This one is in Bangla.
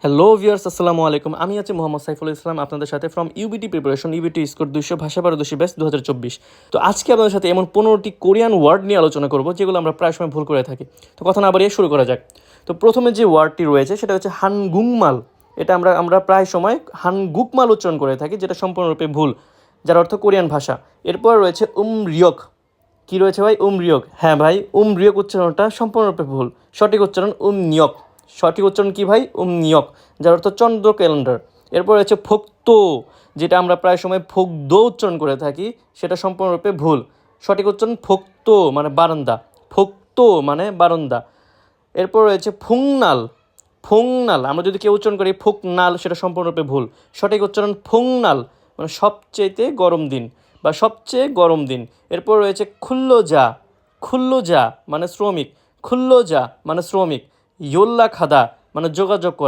হ্যালো ভিউয়ার্স, আসসালামু আলাইকুম। আমি আছি মোহাম্মদ সাইফুল ইসলাম আপনাদের সাথে from UBT preparation, UBT score 200 ভাষা পারদর্শী ব্যাচ 2024। তো আজকে আপনাদের সাথে এমন 15টি কোরিয়ান ওয়ার্ড নিয়ে আলোচনা করব যেগুলো আমরা প্রায় সময় ভুল করে থাকি। তো কথা না বাড়িয়ে শুরু করা যাক। তো প্রথমে যে ওয়ার্ডটি রয়েছে সেটা হচ্ছে হানগুংমাল। এটা আমরা প্রায় সময় হানগুকমাল উচ্চারণ করে থাকি, যেটা সম্পূর্ণরূপে ভুল, যার অর্থ কোরিয়ান ভাষা। এরপর রয়েছে রিয়ক। কী রয়েছে ভাই? রিয়ক। হ্যাঁ ভাই, রিয়ক উচ্চারণটা সম্পূর্ণরূপে ভুল। সঠিক উচ্চারণ নিয়ক। সঠিক উচ্চারণ কী ভাই? নিয়ক, যার অর্থ চন্দ্র ক্যালেন্ডার। এরপর রয়েছে ফোক্তো, যেটা আমরা প্রায় সময় ফোকদো উচ্চারণ করে থাকি, সেটা সম্পূর্ণরূপে ভুল। সঠিক উচ্চারণ ফোক্তো মানে বারান্দা। ফোক্তো মানে বারান্দা। এরপর রয়েছে ফুংনাল। ফুংনাল আমরা যদি কেউ উচ্চারণ করি ফুকনাল, সেটা সম্পূর্ণরূপে ভুল। সঠিক উচ্চারণ ফুংনাল মানে সবচেয়েতে গরম দিন বা সবচেয়ে গরম দিন। এরপর রয়েছে খুল্লোজা। খুল্লোজা মানে শ্রমিক। খুল্লোজা মানে শ্রমিক। ইয়োল্লা খাদা মানে যোগাযোগ করা।